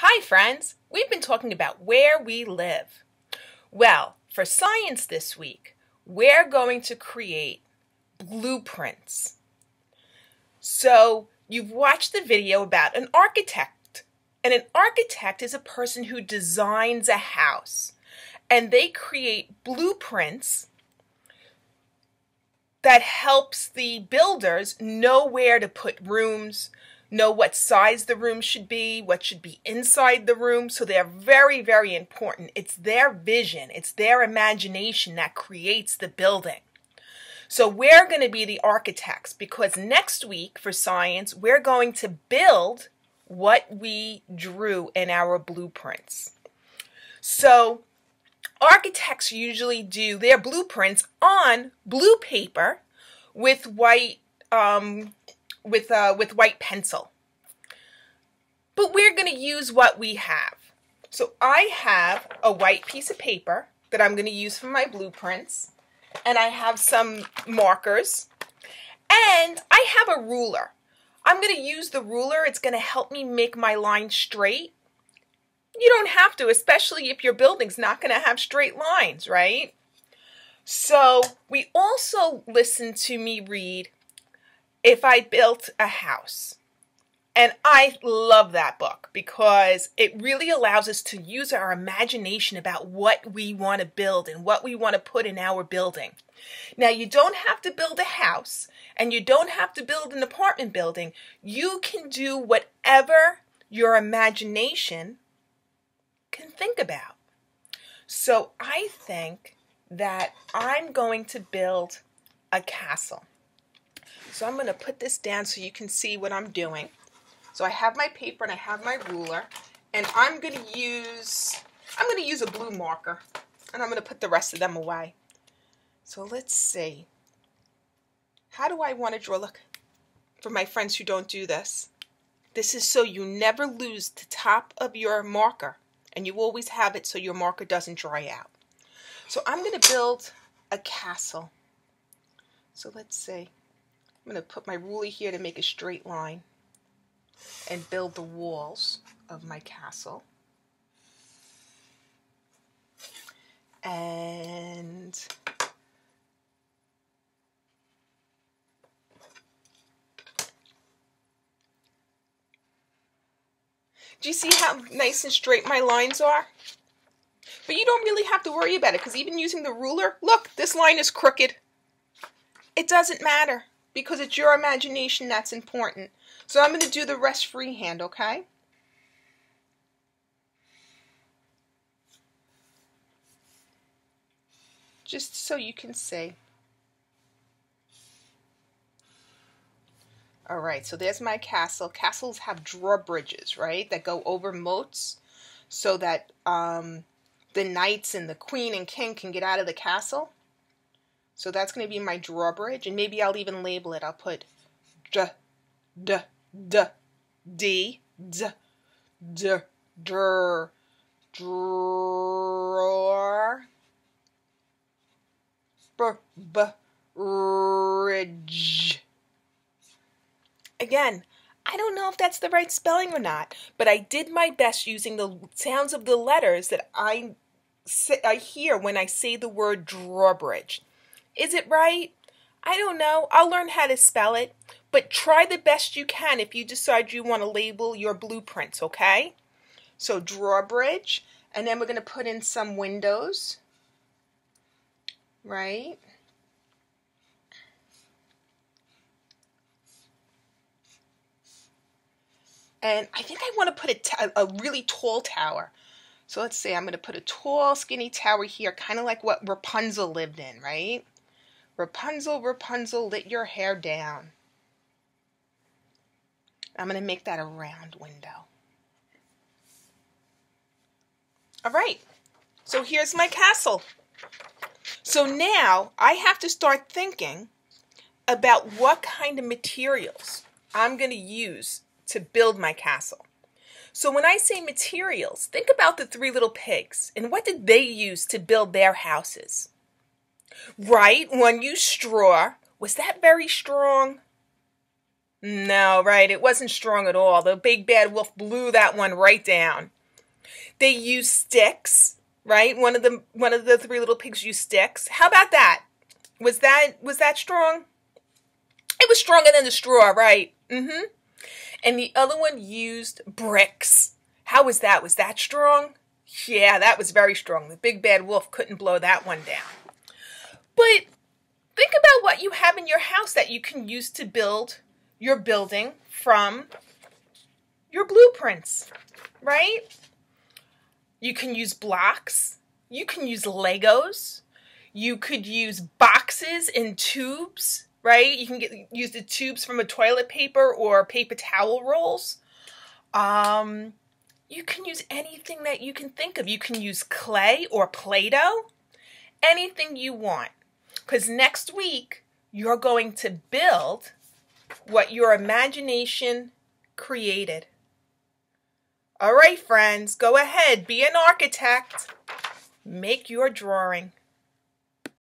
Hi friends, we've been talking about where we live. Well, for science this week, we're going to create blueprints. So you've watched the video about an architect, and an architect is a person who designs a house, and they create blueprints that helps the builders know where to put rooms, know what size the room should be, what should be inside the room. So they're very, very important. It's their vision, it's their imagination that creates the building. So we're going to be the architects because next week for science, we're going to build what we drew in our blueprints. So architects usually do their blueprints on blue paper with white white pencil. But we're going to use what we have. So I have a white piece of paper that I'm going to use for my blueprints, and I have some markers, and I have a ruler. I'm going to use the ruler. It's going to help me make my line straight. You don't have to, especially if your building's not going to have straight lines, right? So we also listen to me read If I Built a House. And I love that book because it really allows us to use our imagination about what we want to build and what we want to put in our building. Now, you don't have to build a house and you don't have to build an apartment building. You can do whatever your imagination can think about. So I think that I'm going to build a castle. So I'm going to put this down so you can see what I'm doing. So I have my paper and I have my ruler, and I'm going to use a blue marker, and I'm going to put the rest of them away. So let's see. How do I want to draw? Look, for my friends who don't do this, this is so you never lose the top of your marker, and you always have it so your marker doesn't dry out. So I'm going to build a castle. So let's see. I'm going to put my ruler here to make a straight line and build the walls of my castle. And do you see how nice and straight my lines are? But you don't really have to worry about it because even using the ruler, look, this line is crooked. It doesn't matter because it's your imagination that's important. So I'm going to do the rest freehand, okay? Just so you can see. Alright, so there's my castle. Castles have drawbridges, right, that go over moats so that the knights and the queen and king can get out of the castle. So that's going to be my drawbridge, and maybe I'll even label it. I'll put D, D, D, D, D, D, Dr, Drawer, B, B, Ridge. Again, I don't know if that's the right spelling or not, but I did my best using the sounds of the letters that I hear when I say the word drawbridge. Is it right? I don't know. I'll learn how to spell it, but try the best you can if you decide you want to label your blueprints, okay? So drawbridge, and then we're going to put in some windows, right? And I think I want to put a really tall tower. So let's say I'm going to put a tall, skinny tower here, kind of like what Rapunzel lived in, right? Rapunzel, Rapunzel, let your hair down. I'm going to make that a round window. All right, so here's my castle. So now I have to start thinking about what kind of materials I'm going to use to build my castle. So when I say materials, think about the three little pigs and what did they use to build their houses? Right, one used straw. Was that very strong? No, right. It wasn't strong at all. The big bad wolf blew that one right down. They used sticks, right? One of the three little pigs used sticks. How about that? Was that strong? It was stronger than the straw, right? Mm-hmm. And the other one used bricks. How was that? Was that strong? Yeah, that was very strong. The big bad wolf couldn't blow that one down. But think about what you have in your house that you can use to build your building from your blueprints, right? You can use blocks. You can use Legos. You could use boxes and tubes, right? You can use the tubes from a toilet paper or paper towel rolls. You can use anything that you can think of. You can use clay or Play-Doh, anything you want. Because next week, you're going to build what your imagination created. All right, friends, go ahead, be an architect. Make your drawing.